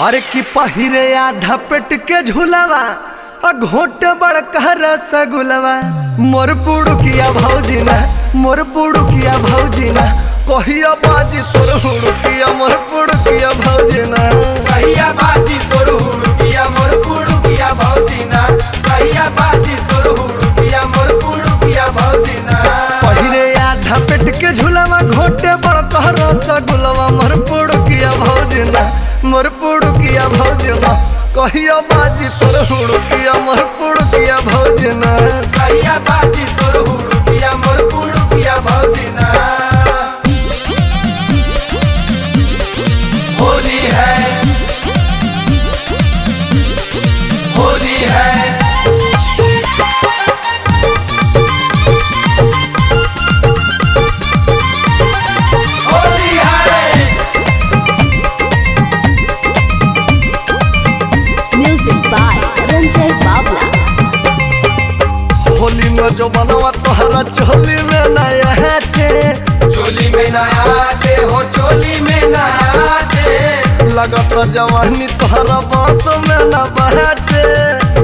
अरे की पहिरे आधा पेट के झूलावा घोट बड़का रसगुलवा मोर पुड़ुकिया भौजीना मोर पुड़ुकिया भौजीना कहिया बाजी तोर हुड़ुकिया मोर पुड़ुकिया भौजीना कहिया बाजी तोर हुड़ुकिया मोर पुड़ुकिया भौजीना कहिया बाजी तोर हुड़ुकिया मोर पुड़ुकिया भौजीना पहिरे आधा पेट के झूलावा घोटे बड़का रसगुलवा मोर पुड़ुकिया भौजीना मोर पुड़ुकिया भौजीना कहिया बाजी तोर हुड़ुकिया मोर पुड़ुकिया भौजीना कहिया बाजी तोर हुड़ुकिया मोर पुड़ुकिया भौजीना। होली है होली है होली है। Music by Ranjay Babla. Holi में जो बनवा तोहरा चोली में नया है चोली में नया दे हो चोली में नया दे लगत जवानी तोहरा बास में न बहते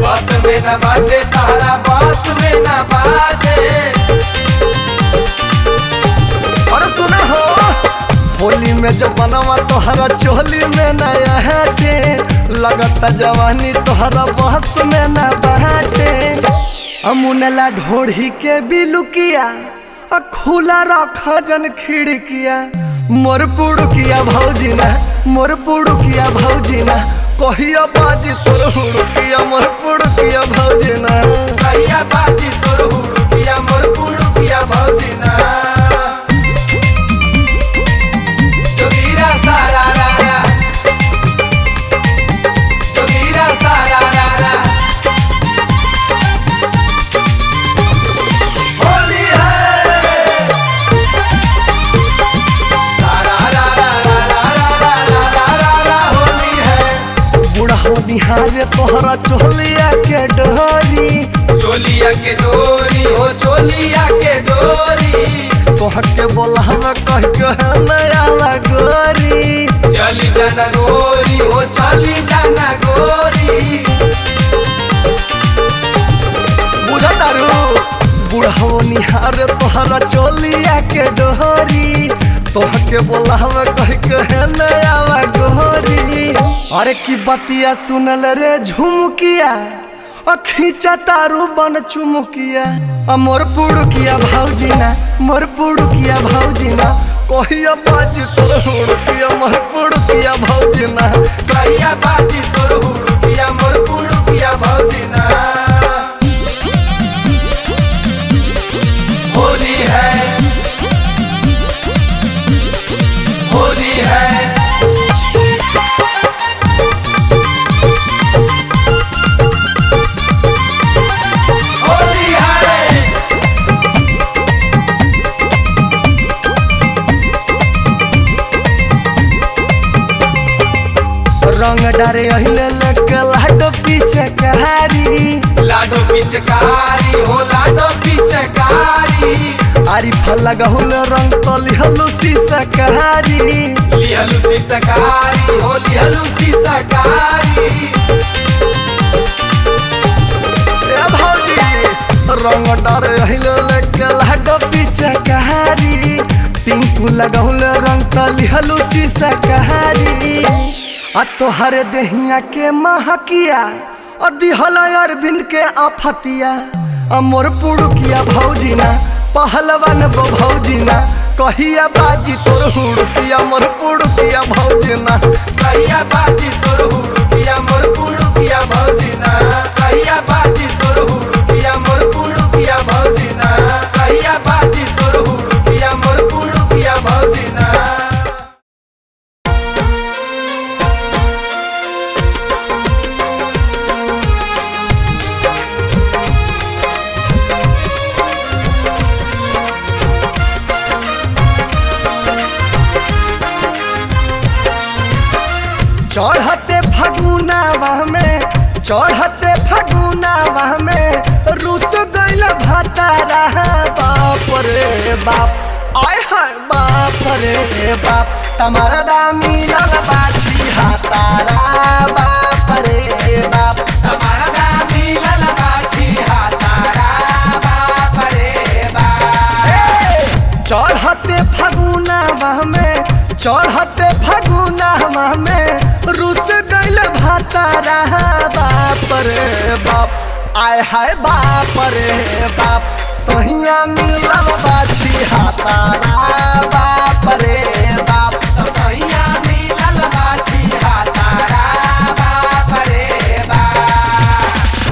बस में न बाटे तारा बस में न बाटे। और सुना हो होली में जो बनवा तोहरा चोली में नया है लगत जवानी तोहरा बास में न बहते अमुनला ढोढ़ी के बिलुकिया खुला रख जन खिड़किया मोर पुड़ुकिया भौजीना मोर पुड़ुकिया भौजीना कहिया बाजी तोर हुड़ुकिया मोर पुड़ुकिया भौजीना कहिया बाजी तोर हुड़ुकिया मोर पुड़ुकिया भौजीना। जोगीरा सारा रारा जोगीरा सारा रारा होली है सारा रारा रारा रारा रारा होली है। बूढ़ा हो निहारे तोहरा चोलिया के डोरी चोलिया के डोरी हो चोलिया के डोरी तोहर के बोलावा कह के नया गोरी चली जाना गोरी हो चली जाना गोरी। बुझा तारू बूढ़ा हो निहारे तोहरा चोलिया के डोरी तोहर के बोलावा कह के नया गोरी अरे की बतिया सुनल रे झुमकिया खींचा तारू बन चुमुकिया मोर पुड़ुकिया भौजीना मोर पुड़ुकिया भौजीना कहिया बाजी तोर हुड़ुकिया मोर पुड़ुकिया भौजीना कहिया बाजी तोर हुड़ुकिया मोर पुड़ुकिया भौजीना। होली है होली है होली है रंग डारे अहिले लके लाडो पीछे कहारी लाडो पिचकारी हो लाडो पिचकारी आरी फल गहुल रंग तो लिहलु शीशा कहारी लिहलु सीसकारी हो लिहलु सीसकारी ए भौजी रंग डारे अहिले लके लाडो पीछे कहारी पिंकू लगहुल रंग तो लिहलु शीशा कहारी आ तोहरे देहिया के महकिया और दिहल अरविंद के आफतिया मोर पुड़ुकिया भौजीना पहलवान बो भौजीना कहिया बाजी तोर हुड़ुकिया मोर पुड़ुकिया भौजीना कहिया बाजी तोर हुड़ुकिया मोर पुड़ुकिया भौजीना कहिया बाजी तोर हुड़ुकिया मोर पुड़ुकिया भौजीना कहिया बाजी तोर हुड़ुकिया मोर पुड़ुकिया भौजीना। चढ़ते फगुनावा में रुस गइल भातारा बाप रे बाप आय हाय बाप रे बाप तमरदा मिलल बाछी हातारा बाप रे बाप तमरदा मिलल बाछी हातारा बाप रे बाप। चढ़ते फगुनावा में चढ़ते फगुनावा में रुस गइल भातारा बाप रे बाप आय हाय बाप रे बाप सहिया मिलल बाछी हातारा बाप रे बाप सैया मिलल बाछी हातारा बाप रे बाप।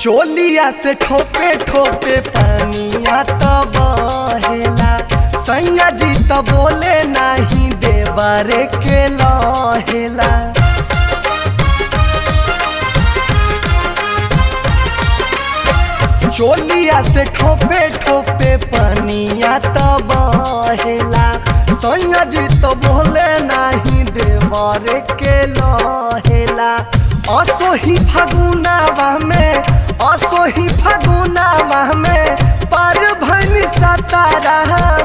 चोलिया से ठोपे ठोपे पानिया तो बहेला सैया जी तो बोले नहीं देवरे के लहेला चोलिया से ठोपे ठोपे पानिया तो बहेला सैया जी तो बोले नहीं देवरे के लहेला असोही फगुनावा में असोही फगुनावा में पर भनी सतारा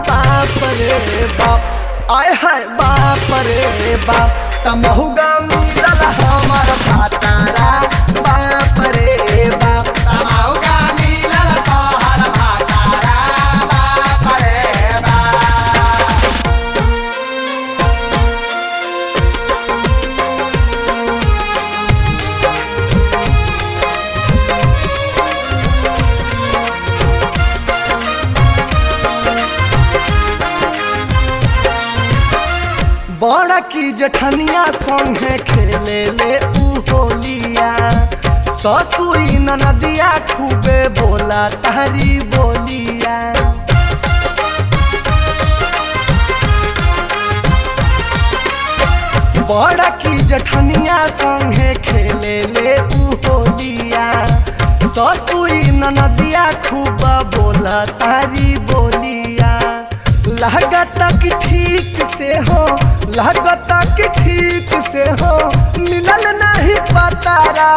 बाप रे बाप आय हाय बाप रे बाप तमहुगा मिलल हमर भातारा बाप रे बाप तमहुगा मिलल तोहर भातारा बाप रे बाप। बड़ा की जठनिया संगे खेले ले उ होलिया ससुई ननदिया खूबे बोला तारी बोलिया बड़ा की जठनिया संगे खेले ले उ होलिया ससुई ननदिया खूब बोला तारी बोलिया लागता कि ठीक से हो लागता कि ठीक से हो मिलल नहीं पतारा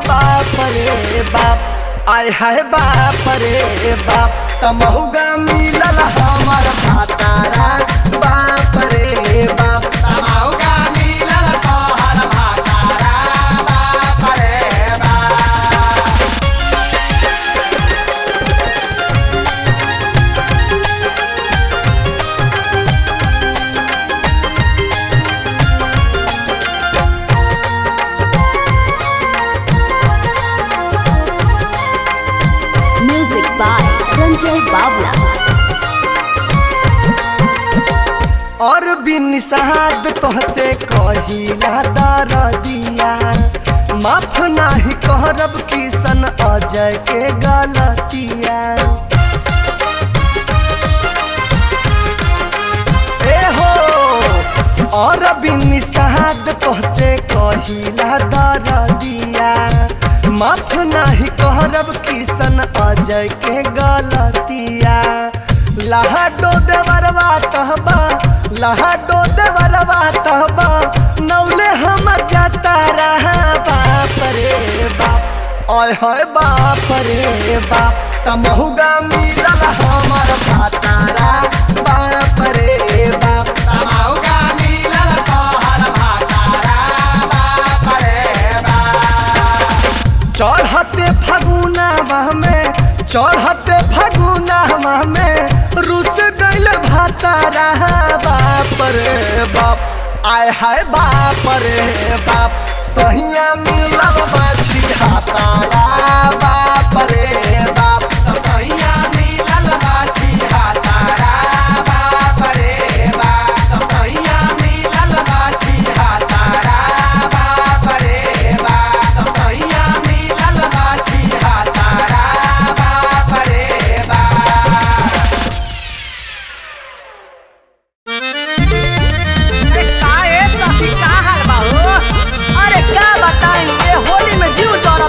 बाप रे बाप आय हाय बाप रे बाप तमहुगा मिलल हमर भातारा बाप रे बाप तमहुगा मिलल तोहर भातारा बाप रे बाप। Music by Ranjay Babla. और बिन साध तोहसे कहिला दरदिया माफ नाही करब किसन अजय के गलतिया ए हो और बिन साध तोहसे कहिला दरदिया माफ नाही करब किसन अजय के गलतिया लहाडो देवरवा कहबा लहाडो देवरवा कहबा नौले हम जाता रहा बाप रे बाप आय हाय बाप रे बाप तमहुगा मिलल हमर भातारा बाप रे बाप तमहुगा मिलल तोहर भातारा बाप रे बाप। चढ़ते फगुनावा में चढ़ते फगुनावा में रुस गइल भातारा बाप रे बाप आय हाय बाप रे बाप सहिया मिलल बाछी हातारा बाप रे बाप सैया मिलल बाछी हातारा बाप रे बाप। सैया मिलल बाछी हातारा बाप रे बाप। सैया मिलल बाछी हातारा बाप रे बाप। का है सखी का हाल बा हो? अरे क्या बताई ये होली में जीव जरा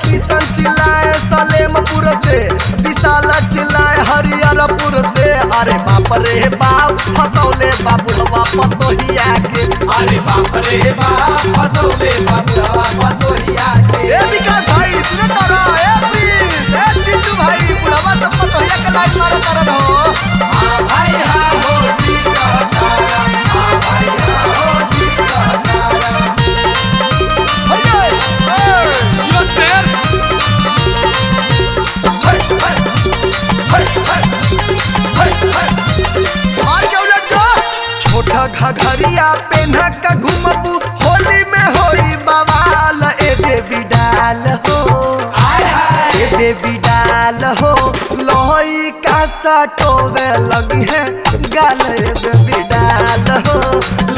रे बाप फसौले बाबुलवा पतोहिया के। अरे बाप रे बाप फसौले बाबुलवा पतोहिया के। ए विकास भाई सुनो तारा, ए प्लीज, ए चिंटू भाई बुढ़वा सब पतोहिया के लाइन मारो तारा हो। हाँ भाई हाँ हो ठीक कहतारा, हाँ भाई हाँ हो ठीक कहतारा। यो शेर मार के उलट दो। छोटा घघरिया पेन्हा का घुमबू होली में होई बवाल। ए बेबी डाल हो, ए बेबी डाल हो, लोई का सटोवे लगी है गाल। ए बेबी डाल हो,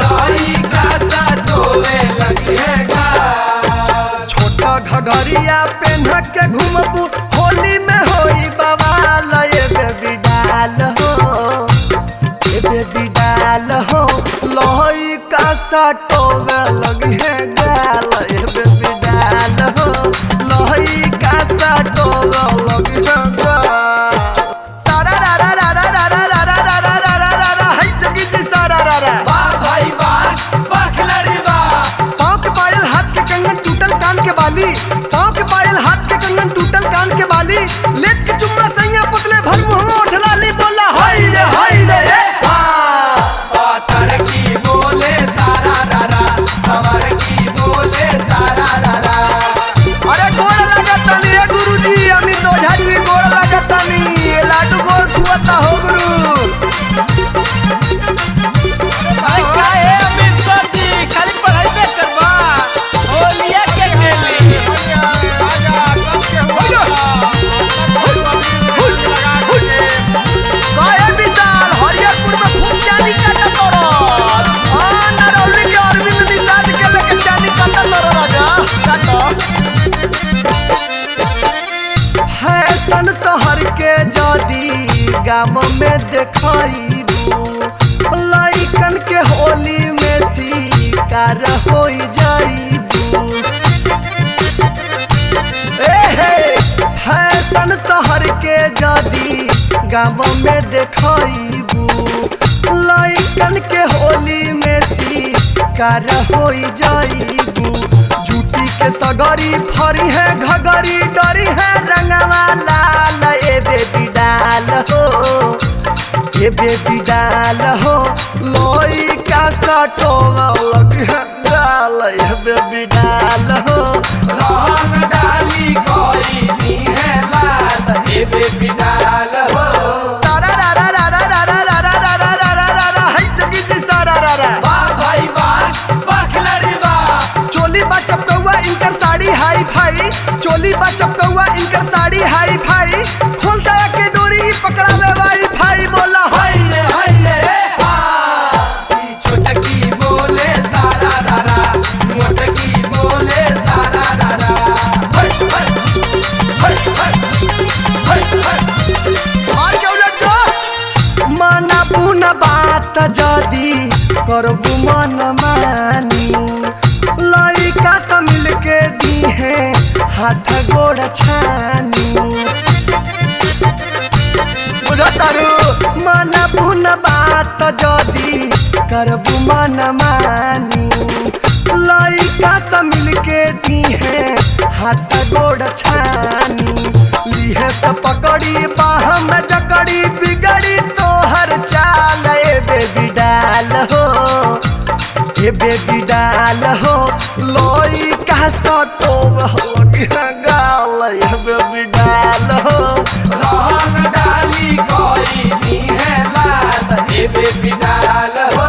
लोई का सटोवे लगी है गाल। छोटा घघरिया पेन्हा के घुमबू होली में होई बवाल। ए बेबी डाल हो, ए बेबी डाल हो, लोई का सटोवे लगी है गाल। ए बेबी डाल हो, लोई का सटोवे लगी है गाल। सारा रा रा रा रा रा रा रा रा रा रा रा रा रा, हाय जोगी जी सारा रा रा। वाह भाई वाह, वाह खिलाड़ी वाह। पाँव के पायल हाथ के कंगन टूटल कान के बाली। पाँव के पायल हाथ के कंगन टूटल कान के बाली। लेट के चुम्मा सैया पुतले भर मुँह में उठला ली बोला हाय रे ए हाँ। पातर की बोले सारा रारा, सवर की बोले सारा रारा। अरे गोड़ लागतानी रे गुरुजी, अमित ओझा जी गोड़ लागतानी। ये लाडू गोड़ छुअता हो गुरु। भाई काहे अमित सर जी खाली पढ़ाई पे करवा होलिया के खेली। काहे विशाल हरियरपुर में खूब चांदी काटत तोरत। हाँ नरौली के अरविंद निषाद के लेके चांदी काटत तोरो राजा काटो। फैशन शहर के जदी गाँव में देखइबू, लइकन के होली में शिकार हो जाइबू। फैशन शहर के जदी गाँव में देखइबू, लइकन के होली में शिकार हो जाइबू। जूती के सगरी फरी है घगरी डरी है रंगवा लाल। ए बेबी डाल हो, ए बेबी डाल हो, लोई का सटोवा लगी है गाल। ए बेबी डाल हो, रंग डाली कोई नी है लाल। ए बेबी डाल हो। सारा रा रा रा रा रा रा रा रा रा रा रा रा रा, हाय जोगी जी सारा रा रा। वाह भाई वाह, वाह खिलाड़ी वाह। चोली बा चपकौआ इनकर साड़ी हाई फाई। चोली बा चपकौआ इनकर साड़ी हाई फाई। खोल साया के डोरी ई पकड़ावे वाई फाई बोला हाय रे हाँ। ई छोटकी बोले सारा रारा, मोटकी बोले सारा रारा। और के उलट दो। माना पुना बात जदी करबू मन मानी, लइका से मिल के दी है हाथ गोड़ छानी। बुझतारू माना पुना बात जदी करबू मन मानी, लइका से मिल के दी है हाथ गोड़ छानी। लीहे से पकड़ी बाह में जकड़ी बिगड़ी तोहर चाल। ए बेबी डाल हो, ए बेबी डाल हो, लोई का सटोव लगी है गाल। ए बेबी डाल हो, रंग डाली कोई नी है लाल। ए बेबी डाल हो।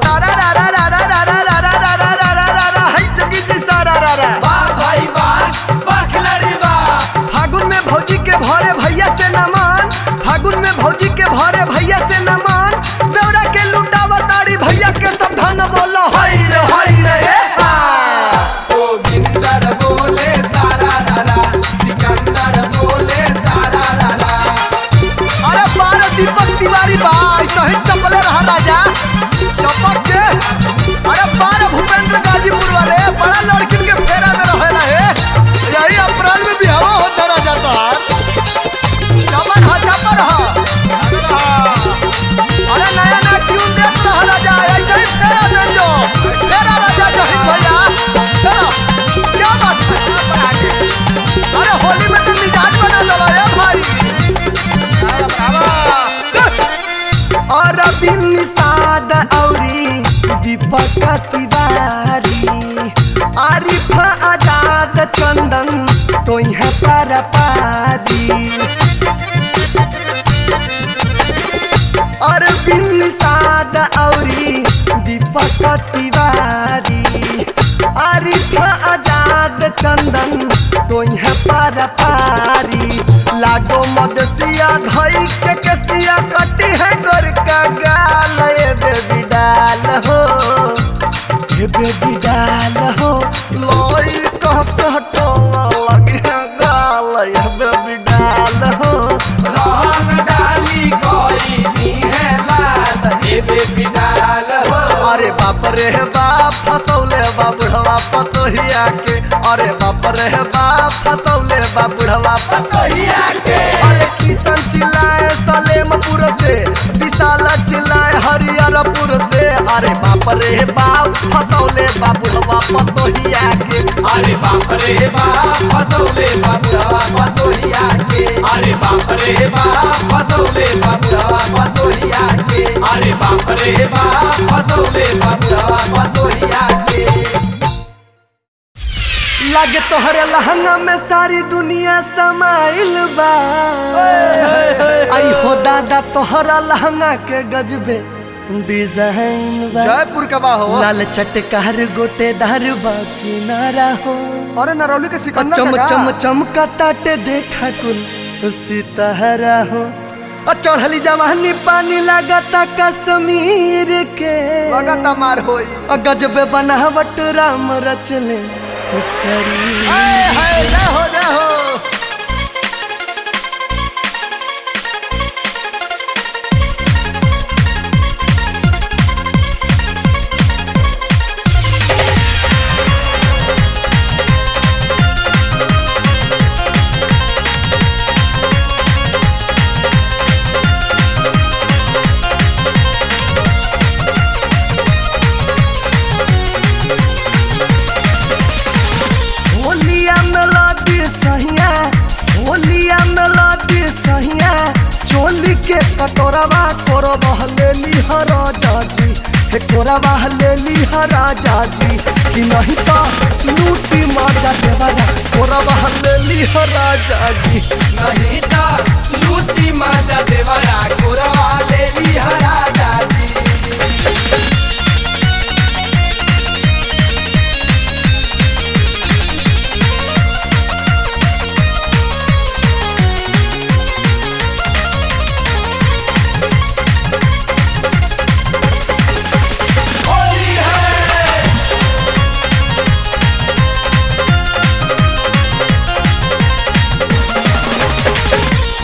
तारा रा रा रा रा रा रा रा रा रा रा रा रा रा, हाय जोगी जी सारा रा रा। वाह भाई वाह, वाह खिलाड़ी वाह। फागुन में भौजी के भरे भैया से न मान। फागुन में भौजी के भरे भैया से न मान। दौरा के लुटावा ताड़ी भैया के सब धन बोलो हाय रे ए हाँ। गोविंदर बोले सारा रारा, बिन साद औरी दीपक तिवारी आरिफ आजाद चंदन तो यहाँ पर पारी अरविंद साद औरी दीपक तिवारी आरिफ आजाद चंदन तो यहाँ पर पारी लाडो मदसिया धई के कसिया कटी है गोर का गाल ये बेबी डाल हो ये बेबी डाल हो लोई कस हटो लगे गाल ये बेबी डाल हो रंग डाली कोई नी है लाल हे बेबी डाल हो अरे बाप रे बाप फसौले बा बुढ़वा पतोहिया के अरे बाप रे बाप फसौले बा बुढ़वा पतोहिया के अरे किशन चिल्लाए सलेमपुर से विशाल चिल्लाए हरिहरपुर से अरे बाप रे बाप फसौले बा बुढ़वा पतोहिया के अरे बाप रे बाप फसौले बाबुढ़वा पतोहिया के अरे बाप रे बाप फसौले बाबुढ़वा पतोहिया के अरे बाप रे बाप फसौले बाबुढ़वा पतोहिया के लगे तोहरे लहंगा में सारी दुनिया समाइल बा आई हो दादा तोहरा लहंगा के गजबे डिजाइन बा जयपुर का बा हो लाल चटकार गोटेदार बा किनारा हो अरे नरौली के सिकंदर चम का चम चमका ताटे देखा कुल सितारा हो चढ़ली जवानी पानी लगाता कश्मीर के लगाता मार होई गजबे बनावट राम रचले शरीर हाय जाहो जाहो कटोरवा कोरबा लेली राजा जी हे कोरबा लेली राजा जी कि नहीं तो लूटी माजा देवारा कोरबा लेली राजा जी नहीं तो लूटी माजा देवरा कोरवा लेली राजा जी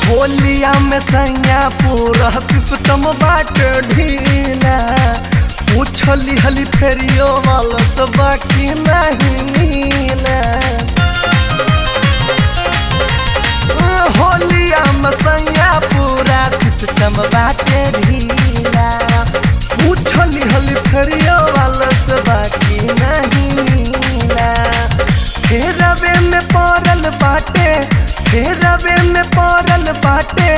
होलिया में सैया पूरा सिस्टम बाट ढीला पूछली हली फेरियो वाला सब बाकी नहीं नीला होलिया में सैया पूरा सिस्टम बाट ढीला पूछली हली फेरियो वाला सब बाकी नहीं नीला फेरवे में पड़ल बाटे फेरवे में पड़ल बाटे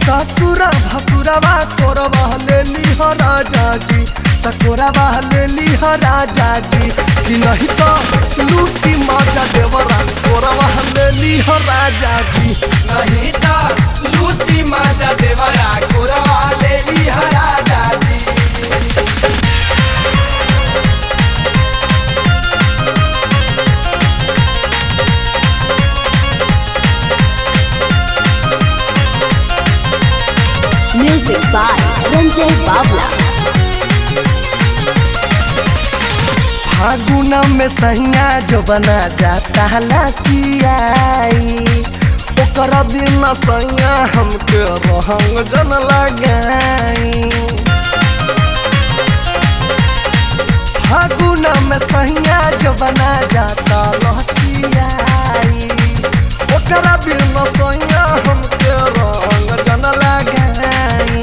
ससुरा भसुरवा कोरबा लेली राजा जी त कोरबा लेली राजा जी कि नहीं तो लूटी माजा देवरा कोरबा लेली राजा जी नहीं तो लूटी माजा देवरा कोरवा लेली राजा जी Music by Ranjay Babla. फागुन में सैया जो बना जाता लसियाई ओकर बिन सैया हमके रहंग जन लगाई फागुन में सैया जो बना जाता लसियाई ओकर बिन सैया हमके रहंग जन लगाई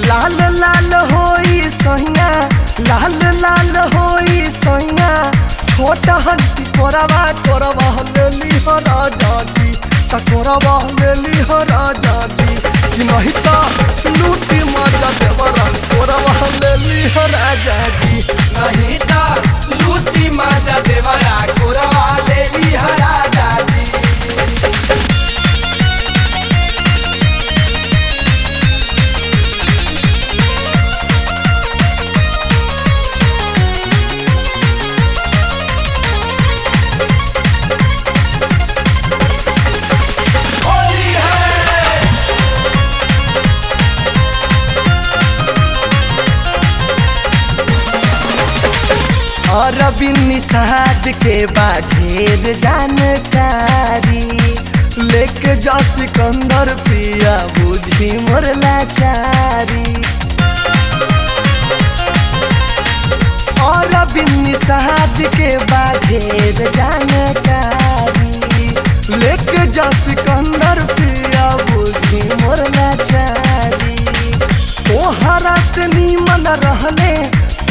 लाल लाल होई सैया लाल लाल होई सैया छोटा हंटी कोरबा कोरबा लेली राजा जी त कोरबा लेली राजा जी कि नहीं तो लूटी माजा देवरा ली हो राजा जी। नहीं ता लूटी माजा देवरा कोरवा ले ली हो राजा जी। और निषाद के बाढ़ेर जानकारी लेके जा सिकंदर पिया बुझी मोर लाचारी। और निषाद के बाढ़ेर जानकारी लेके जा सिकंदर पिया बुझी मोर लाचारी। तोहरा से नीमन रहले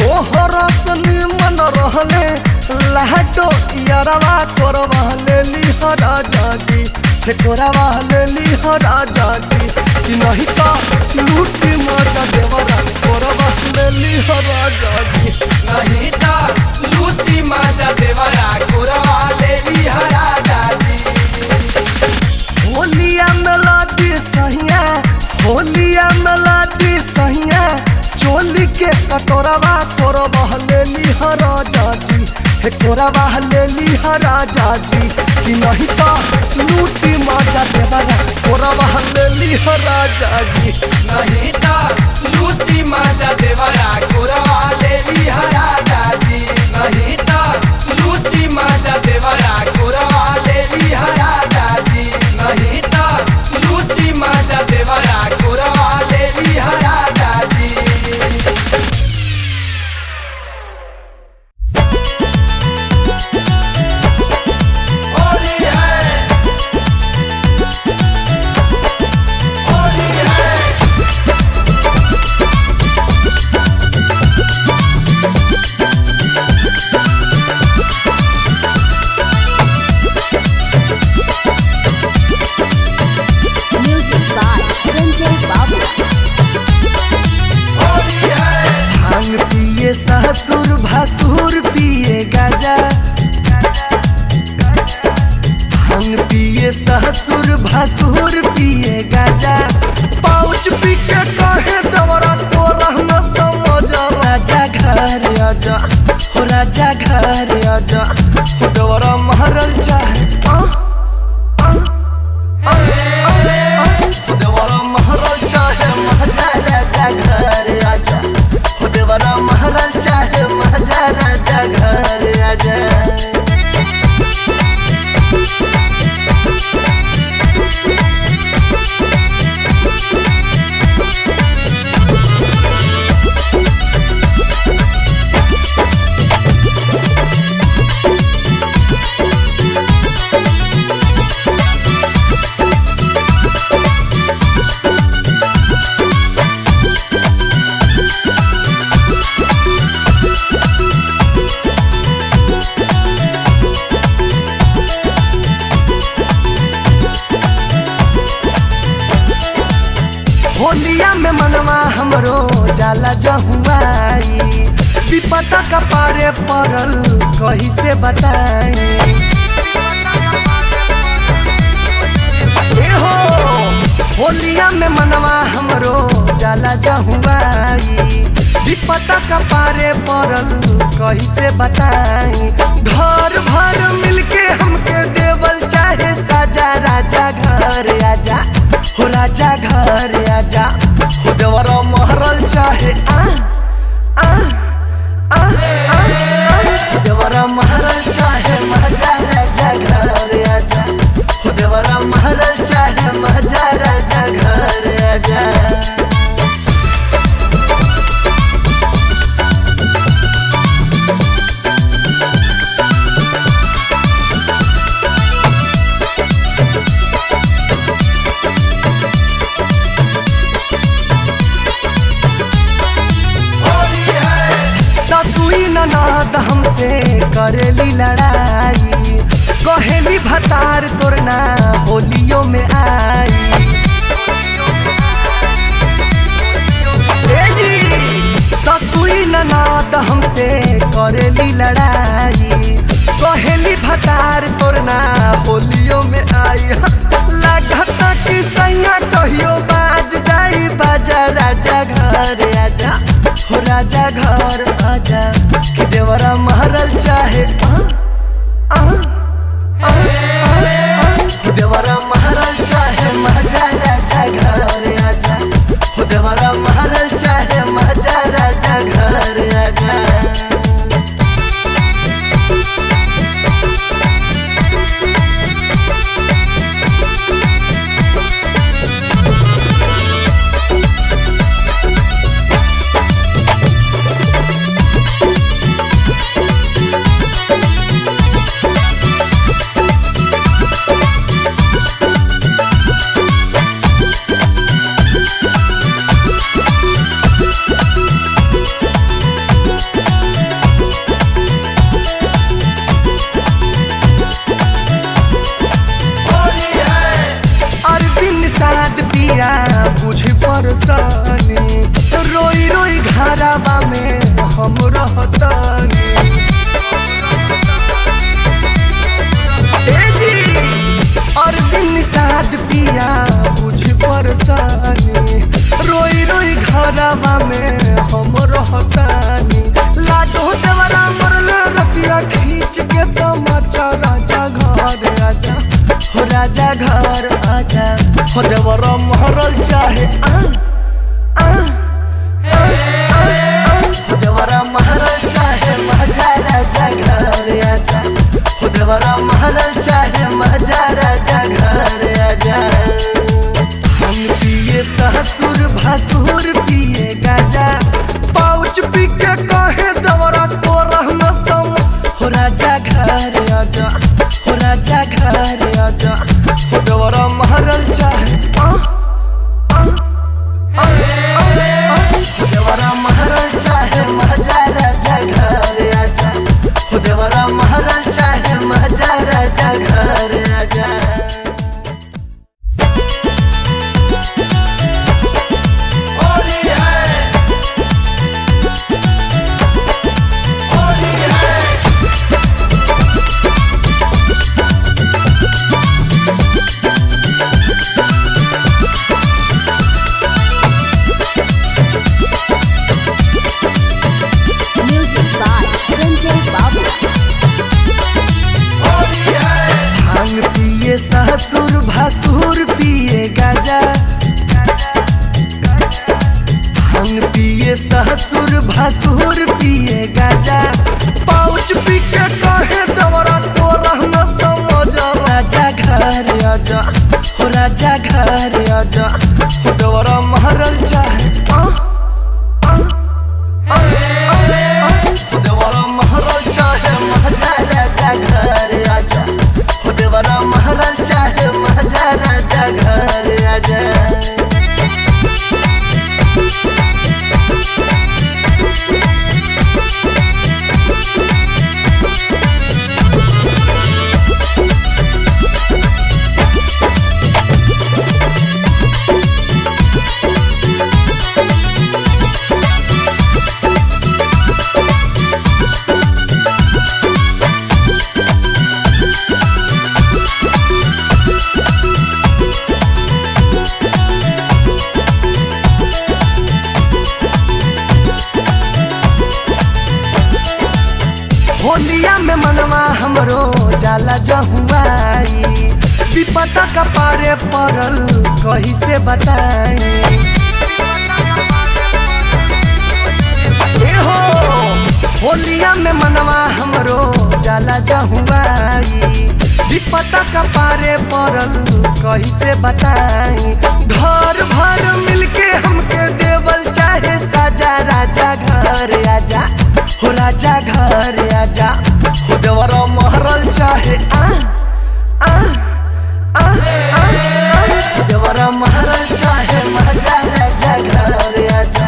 तोहरा से नीमन रहले लहटो यारवा कोरवा ले ली हो राजा जी। हे कोरवा ले ली हो राजा जी कि नहीं तो लूटी माता देवरा कोरवा ले ली हो राजा जी। नहीं ता लूटी माजा देवरा कोरवा ले ली हो राजा जी। होलिया मेलादी सहिया होलिया मेलादी सहिया चोली के कटोरवा कोरवा ले ली हो राजा जी। हे कोरवा ले ली हो राजा जी कि नहीं तो लूटी माजा देवरा कोरवा ले ली हो राजा जी। नहीं ता लूटी माजा देवरा कोरवा ले ली हो राजा जी। नहीं ता लूटी माजा देवरा कोरवा ले ली हो राजा जी। नहीं ता लूटी माजा देवरा कोरवा ले ली हो राजा जी। Music by Ranjay Babla. भांग पिए ससुर भसुर पिए गाजा। भांग पिए ससुर भसुर पिए गाजा। पाउच पी के कहे देवरा को रहना समझ राजा घर आजा हो राजा घर आजा हो देवरा महरल चाहे देवरा महरल चाहे महजा राजा घर आजा हो देवरा महरल चाहे महजा राजा घर आजा। होलिया में मनवा हमरो जाला जहुआई विपता का पारे पड़ल कहीं से बताई। ए हो होलिया में मनवा हमरो जाला जहुआई विपता का पारे पड़ल कहीं से बताई। घर भर मिलके हमके देवल चाहे साजा राजा घर आजा हो राजा घर आजा हो देवरा महरल चाहे देवरा महरल चाहे महजा राजा घर आजा हो देवरा महरल चाहे महजा राजा घर आजा। ससुई ननद हमसे करेली लड़ाई कहेली भतार तोरना होलियों में आई। ससुई ननद हमसे करेली लड़ाई कहेली भतार तोरना होलियो में आई लागता कि सैया कहियो बाज जाई बाजा राजा घर आजा हो राजा घर आजा कि देवरा महरल चाहे देवरा महरल चाहे मजा राजा घर आजा हो देवरा महरल चाहे मजा राजा घर आजा बुझी परेशानी रोई रोई घरवा में हम रहतानी अरविंद साध पिया बुझी परेशानी रोई रोई घरवा में हम रहतानी लाडो देवरा मरल रतिया खींच के तमाचा राजा घर आजा हो राजा घर आजा हो देवरा महरल चाहे हो देवरा महरल चाहे मजा राजा घर आजा हो देवरा महरल चाहे मजा राजा घर आजा हम पिए ससुर भसुर पिए गाजा पाउच पी के कहे देवरा तो रहना सम हो राजा घर आजा हो राजा घर आजा हो देवरा महरल चाहे देवरा महरल चाहे मजा राजा घर आजा हो देवरा महरल चाहे मजा राजा घर आजा Music by Ranjay Babu. भांग पिए ससुर भसुर पिए गाजा भांग पिए ससुर भसुर पिए गाजा पाउच पी के कहे देवरा तो रहना समझ राजा घर आजा हो राजा घर आजा हो देवरा महरल चाहे देवरा महरल चाहे मजा राजा घर आजा हो देवरा महरल चाहे मजा राजा घर आजा होलिया में मनवा हमरो जाला जहुआई विपता का पारे पड़ल कहीं से बताई हो होलिया में मनवा हमरो जाला जहुआई विपता का पारे पड़ल कहीं से बताई घर भर मिलके हमके देवल चाहे साजा राजा घर आजा हो राजा घर आजा हो देवरा महरल चाहे देवरा महरल चाहे मजा राजा घर आजा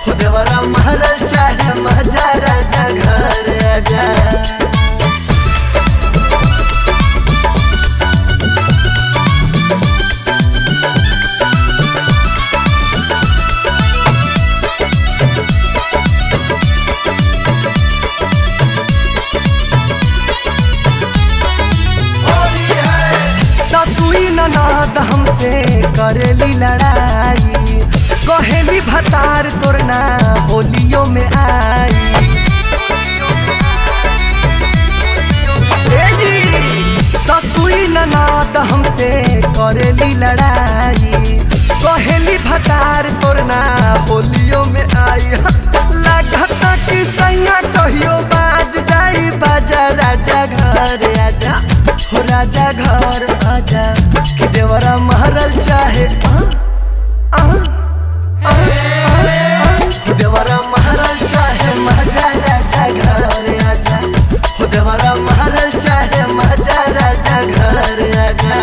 हो देवरा महरल चाहे मजा राजा घर आजा हमसे करेली लड़ाई, कहेली भतार तोरना होलियों में आई। ससुई ननद हमसे करेली लड़ाई, कहेली भतार तोरना होलियों में आई। लागता कि सैया कहियो बाज जाई बाजा, राजा घर आजा हो राजा घर आजा, कि देवरा महरल चाहे देवरा महरल चाहे मजा, राजा घर आजा हो देवरा महरल चाहे मजा, राजा घर आजा।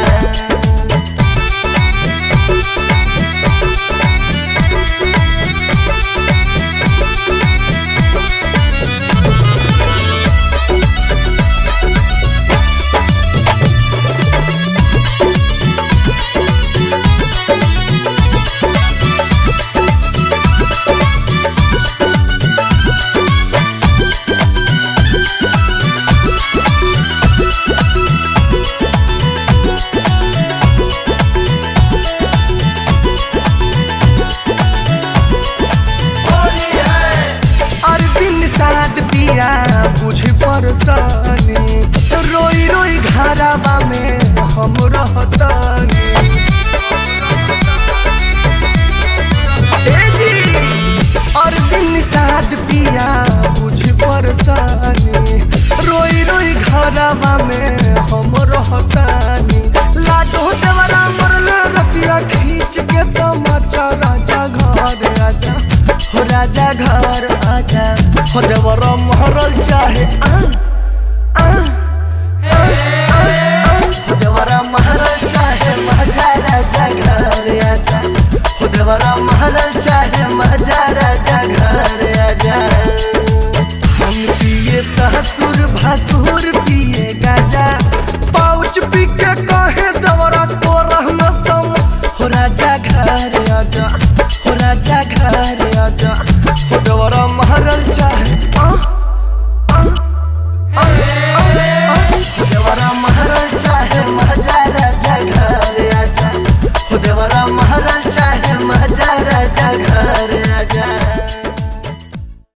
बुझी परेशानी रोई रोई घराबा में हम रहतानी। अरविंद साध पिया बुझी परेशानी रोई रोई घराबा में हम रहतानी। लाडो देवरा मरले रतिया खींच के तमाचा, राजा घर आजा हो राजा घर आजा हो देवरा महरल चाहे हो देवरा महरल चाहे मजा, राजा घर आजा हो देवरा महरल चाहे मजा, राजा घर आजा। हम पिए ससुर भसुर पिए गाजा, पाउच पी के कहे देवरा